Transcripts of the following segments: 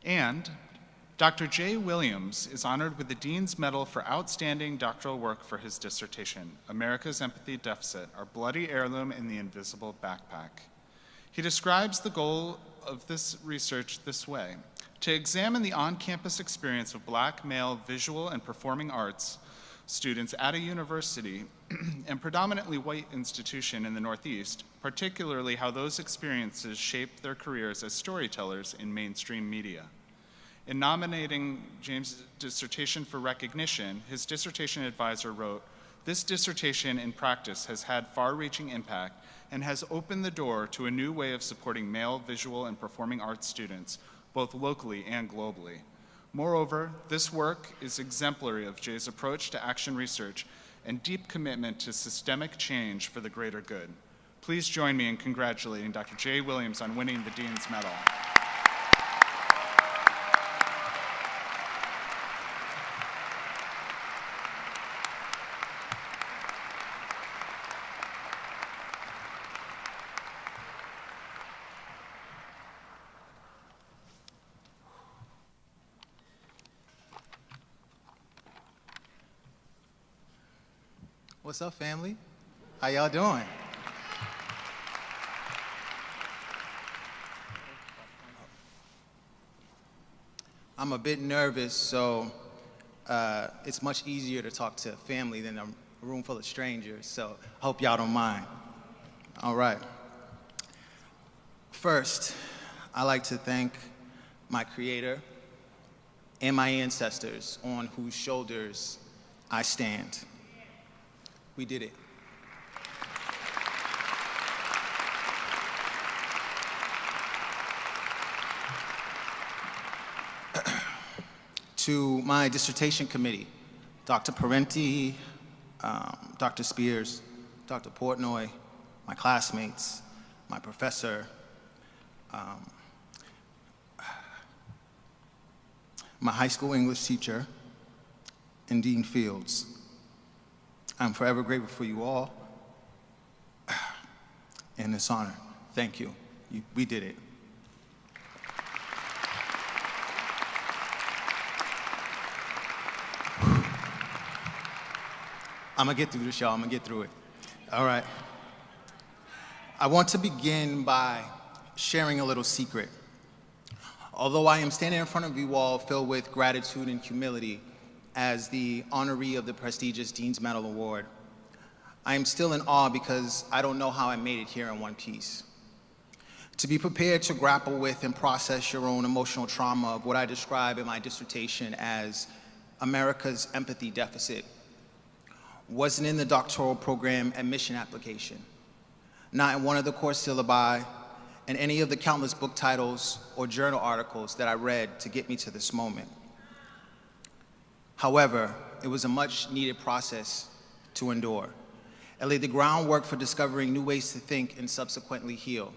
And Dr. Jae Williams is honored with the Dean's Medal for Outstanding Doctoral Work for his dissertation, America's Empathy Deficit, Our Bloody Heirloom in the Invisible Backpack. He describes the goal of this research this way: to examine the on-campus experience of Black male visual and performing arts students at a university and predominantly white institution in the Northeast, particularly how those experiences shaped their careers as storytellers in mainstream media. In nominating James' dissertation for recognition, his dissertation advisor wrote, "This dissertation in practice has had far-reaching impact and has opened the door to a new way of supporting male visual and performing arts students, both locally and globally. Moreover, this work is exemplary of Jae's approach to action research and deep commitment to systemic change for the greater good." Please join me in congratulating Dr. Jae Williams on winning the Dean's Medal. What's up, family? How y'all doing? I'm a bit nervous, so it's much easier to talk to family than a room full of strangers, so I hope y'all don't mind. All right. First, I'd like to thank my Creator and my ancestors on whose shoulders I stand. We did it. To my dissertation committee, Dr. Parenti, Dr. Spears, Dr. Portnoy, my classmates, my professor, my high school English teacher, and Dean Fields. I'm forever grateful for you all and this honor. Thank you. We did it. I'm gonna get through this, y'all. I'm gonna get through it. All right. I want to begin by sharing a little secret. Although I am standing in front of you all filled with gratitude and humility as the honoree of the prestigious Dean's Medal Award, I am still in awe because I don't know how I made it here in one piece. To be prepared to grapple with and process your own emotional trauma of what I describe in my dissertation as America's Empathy Deficit wasn't in the doctoral program admission application, not in one of the course syllabi, and any of the countless book titles or journal articles that I read to get me to this moment. However, it was a much needed process to endure. It laid the groundwork for discovering new ways to think and subsequently heal.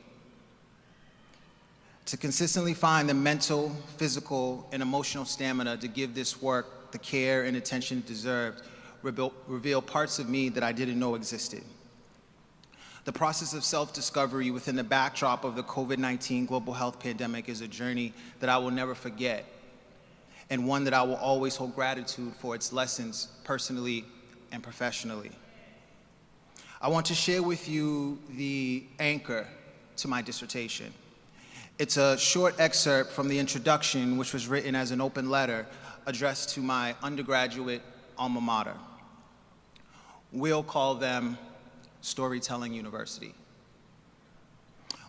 To consistently find the mental, physical, and emotional stamina to give this work the care and attention it deserved revealed parts of me that I didn't know existed. The process of self-discovery within the backdrop of the COVID-19 global health pandemic is a journey that I will never forget, and one that I will always hold gratitude for its lessons personally and professionally. I want to share with you the anchor to my dissertation. It's a short excerpt from the introduction, which was written as an open letter addressed to my undergraduate alma mater. We'll call them Storytelling University.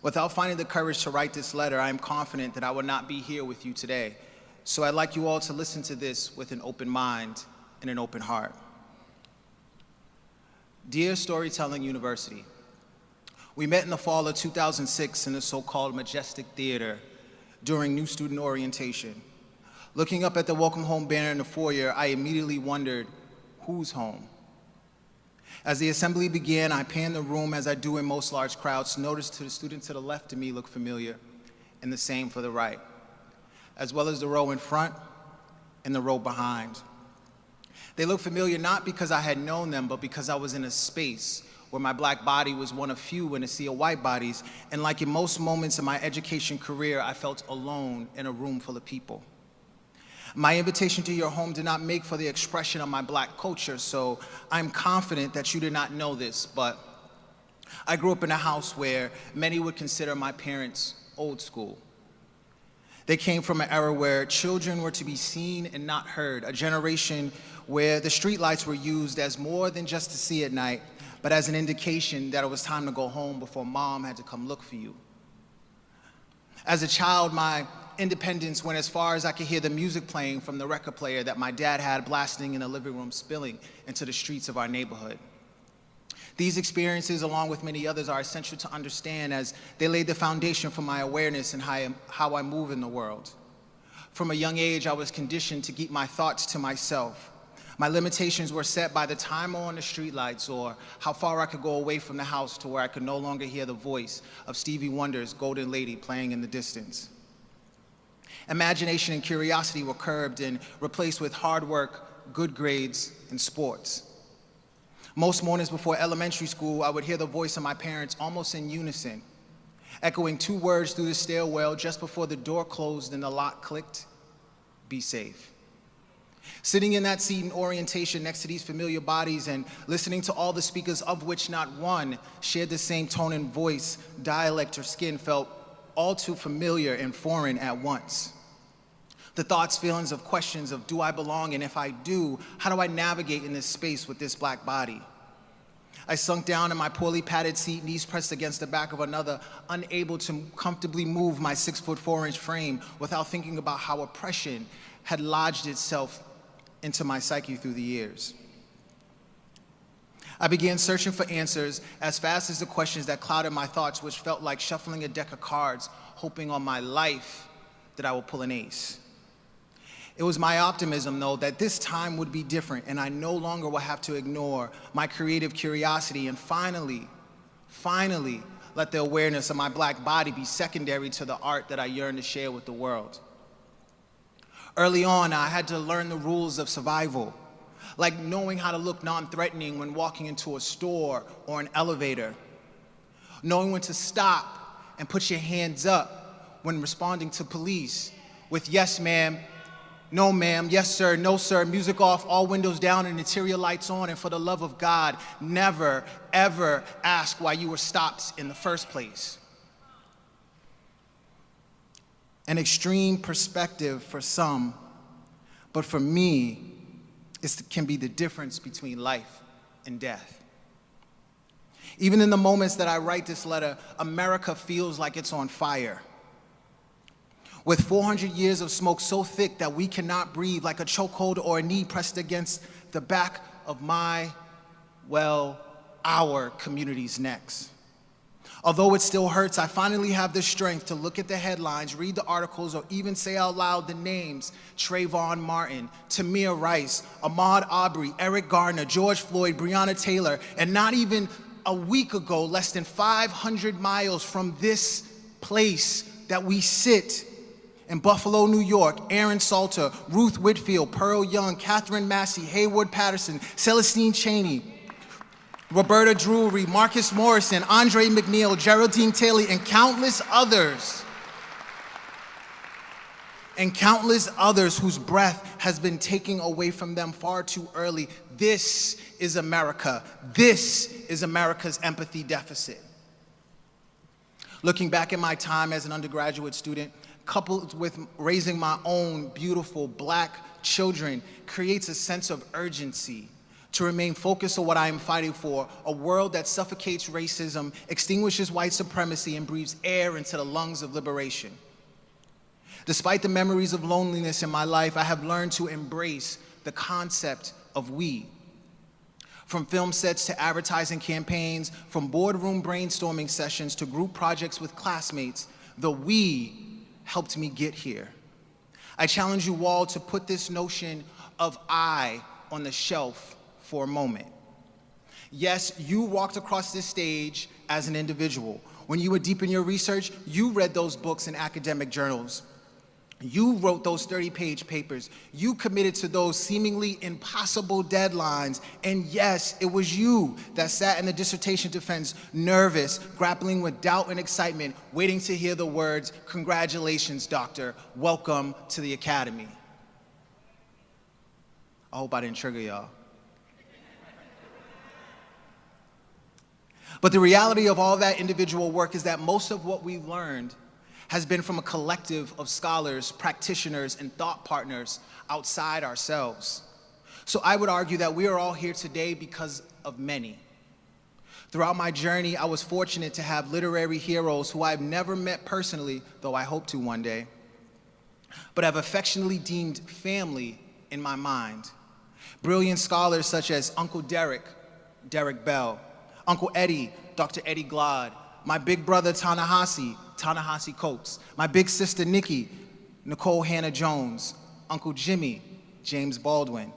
Without finding the courage to write this letter, I am confident that I would not be here with you today. So I'd like you all to listen to this with an open mind and an open heart. Dear Storytelling University, we met in the fall of 2006 in the so-called Majestic Theater during new student orientation. Looking up at the welcome home banner in the foyer, I immediately wondered, who's home? As the assembly began, I panned the room as I do in most large crowds, noticed the student to the left of me look familiar, and the same for the right, as well as the row in front and the row behind. They looked familiar not because I had known them, but because I was in a space where my black body was one of few in a sea of white bodies, and like in most moments in my education career, I felt alone in a room full of people. My invitation to your home did not make for the expression of my black culture, so I'm confident that you did not know this, but I grew up in a house where many would consider my parents old school. They came from an era where children were to be seen and not heard, a generation where the streetlights were used as more than just to see at night, but as an indication that it was time to go home before mom had to come look for you. As a child, my independence went as far as I could hear the music playing from the record player that my dad had blasting in the living room, spilling into the streets of our neighborhood. These experiences, along with many others, are essential to understand as they laid the foundation for my awareness and how I move in the world. From a young age, I was conditioned to keep my thoughts to myself. My limitations were set by the time on the streetlights or how far I could go away from the house to where I could no longer hear the voice of Stevie Wonder's Golden Lady playing in the distance. Imagination and curiosity were curbed and replaced with hard work, good grades, and sports. Most mornings before elementary school, I would hear the voice of my parents almost in unison, echoing 2 words through the stairwell just before the door closed and the lock clicked: be safe. Sitting in that seat in orientation next to these familiar bodies and listening to all the speakers, of which not one shared the same tone and voice, dialect, or skin, felt all too familiar and foreign at once. The thoughts, feelings of questions of do I belong, and if I do, how do I navigate in this space with this black body? I sunk down in my poorly padded seat, knees pressed against the back of another, unable to comfortably move my 6'4" frame without thinking about how oppression had lodged itself into my psyche through the years. I began searching for answers as fast as the questions that clouded my thoughts, which felt like shuffling a deck of cards, hoping on my life that I would pull an ace. It was my optimism, though, that this time would be different and I no longer would have to ignore my creative curiosity and finally let the awareness of my black body be secondary to the art that I yearn to share with the world. Early on, I had to learn the rules of survival, like knowing how to look non-threatening when walking into a store or an elevator, knowing when to stop and put your hands up when responding to police with yes, ma'am, no, ma'am, yes, sir, no, sir, music off, all windows down, and interior lights on, and for the love of God, never, ever ask why you were stopped in the first place. An extreme perspective for some, but for me, it can be the difference between life and death. Even in the moments that I write this letter, America feels like it's on fire. With 400 years of smoke so thick that we cannot breathe, like a chokehold or a knee pressed against the back of our community's necks. Although it still hurts, I finally have the strength to look at the headlines, read the articles, or even say out loud the names: Trayvon Martin, Tamir Rice, Ahmaud Arbery, Eric Garner, George Floyd, Breonna Taylor, and not even a week ago, less than 500 miles from this place that we sit in Buffalo, New York, Aaron Salter, Ruth Whitfield, Pearl Young, Catherine Massey, Hayward Patterson, Celestine Chaney, Roberta Drury, Marcus Morrison, Andre McNeil, Geraldine Taylor, and countless others whose breath has been taken away from them far too early. This is America. This is America's empathy deficit. Looking back at my time as an undergraduate student, coupled with raising my own beautiful black children, creates a sense of urgency to remain focused on what I am fighting for: a world that suffocates racism, extinguishes white supremacy, and breathes air into the lungs of liberation. Despite the memories of loneliness in my life, I have learned to embrace the concept of we. From film sets to advertising campaigns, from boardroom brainstorming sessions to group projects with classmates, the we helped me get here. I challenge you all to put this notion of I on the shelf for a moment. Yes, you walked across this stage as an individual. When you were deep in your research, you read those books in academic journals. You wrote those 30-page papers. You committed to those seemingly impossible deadlines. And yes, it was you that sat in the dissertation defense, nervous, grappling with doubt and excitement, waiting to hear the words, "Congratulations, doctor. Welcome to the academy." I hope I didn't trigger y'all. But the reality of all that individual work is that most of what we learned has been from a collective of scholars, practitioners, and thought partners outside ourselves. So I would argue that we are all here today because of many. Throughout my journey, I was fortunate to have literary heroes who I've never met personally, though I hope to one day, but have affectionately deemed family in my mind. Brilliant scholars such as Uncle Derek, Derek Bell, Uncle Eddie, Dr. Eddie Glod, my big brother Ta-Nehisi, Ta-Nehisi Coates, my big sister Nikki, Nicole Hannah Jones, Uncle Jimmy, James Baldwin,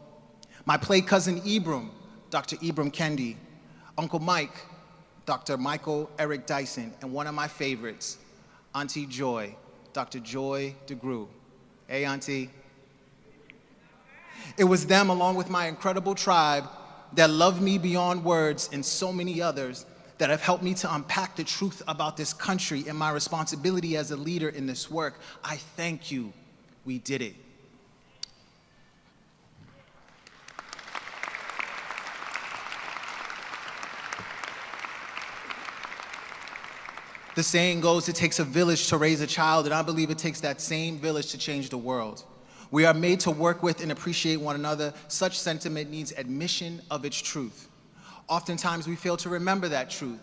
my play cousin Ibram, Dr. Ibram Kendi, Uncle Mike, Dr. Michael Eric Dyson, and one of my favorites, Auntie Joy, Dr. Joy DeGrew. Hey, Auntie. It was them, along with my incredible tribe, that loved me beyond words, and so many others, that have helped me to unpack the truth about this country and my responsibility as a leader in this work. I thank you. We did it. The saying goes, it takes a village to raise a child, and I believe it takes that same village to change the world. We are made to work with and appreciate one another. Such sentiment needs admission of its truth. Oftentimes, we fail to remember that truth.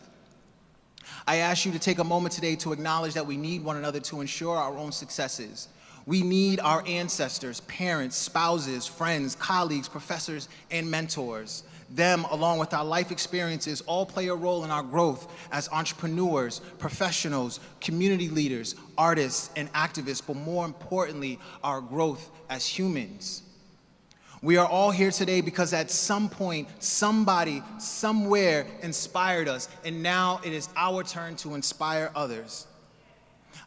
I ask you to take a moment today to acknowledge that we need one another to ensure our own successes. We need our ancestors, parents, spouses, friends, colleagues, professors, and mentors. Them, along with our life experiences, all play a role in our growth as entrepreneurs, professionals, community leaders, artists, and activists, but more importantly, our growth as humans. We are all here today because at some point, somebody, somewhere inspired us, and now it is our turn to inspire others.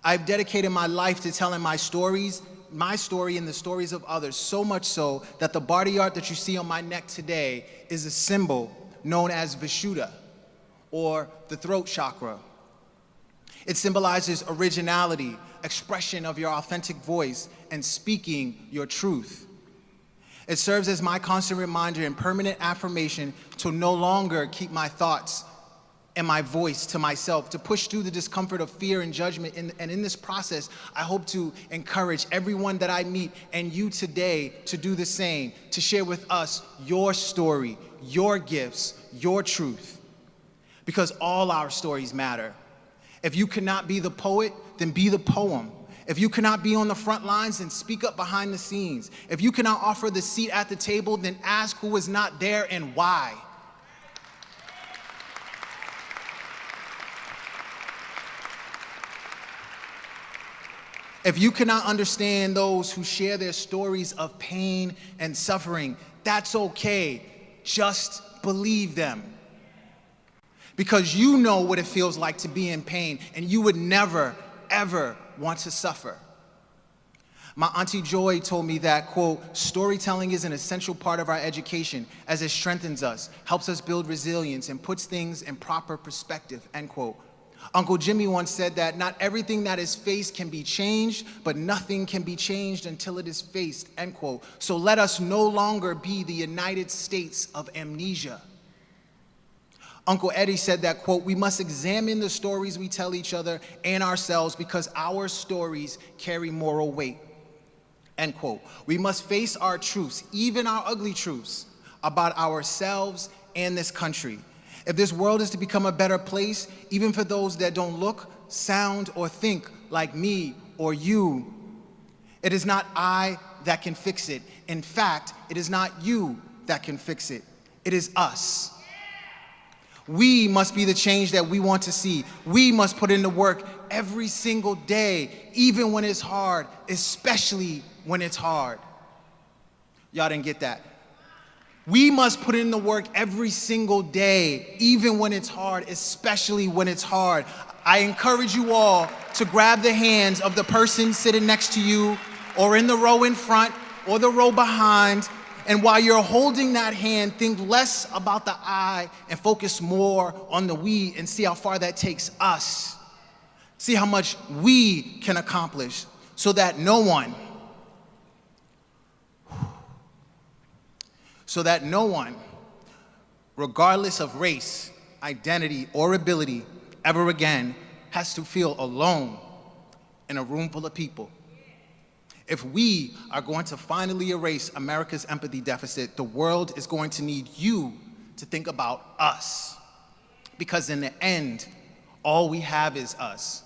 I've dedicated my life to telling my stories, my story and the stories of others, so much so that the body art that you see on my neck today is a symbol known as Vishuddha, or the throat chakra. It symbolizes originality, expression of your authentic voice, and speaking your truth. It serves as my constant reminder and permanent affirmation to no longer keep my thoughts and my voice to myself, to push through the discomfort of fear and judgment. And in this process, I hope to encourage everyone that I meet and you today to do the same, to share with us your story, your gifts, your truth, because all our stories matter. If you cannot be the poet, then be the poem. If you cannot be on the front lines, then speak up behind the scenes. If you cannot offer the seat at the table, then ask who is not there and why. If you cannot understand those who share their stories of pain and suffering, that's okay. Just believe them. Because you know what it feels like to be in pain, and you would never, ever want to suffer. My Auntie Joy told me that, quote, storytelling is an essential part of our education as it strengthens us, helps us build resilience, and puts things in proper perspective, end quote. Uncle Jimmy once said that not everything that is faced can be changed, but nothing can be changed until it is faced, end quote. So let us no longer be the United States of amnesia. Uncle Eddie said that, quote, we must examine the stories we tell each other and ourselves because our stories carry moral weight, end quote. We must face our truths, even our ugly truths, about ourselves and this country. If this world is to become a better place, even for those that don't look, sound, or think like me or you, it is not I that can fix it. In fact, it is not you that can fix it. It is us. We must be the change that we want to see. We must put in the work every single day, even when it's hard, especially when it's hard. Y'all didn't get that. We must put in the work every single day, even when it's hard, especially when it's hard. I encourage you all to grab the hands of the person sitting next to you or in the row in front or the row behind. And while you're holding that hand, think less about the I and focus more on the we and see how far that takes us. See how much we can accomplish so that no one, regardless of race, identity, or ability, ever again has to feel alone in a room full of people. If we are going to finally erase America's empathy deficit, the world is going to need you to think about us. Because in the end, all we have is us.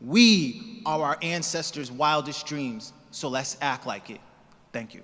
We are our ancestors' wildest dreams, so let's act like it. Thank you.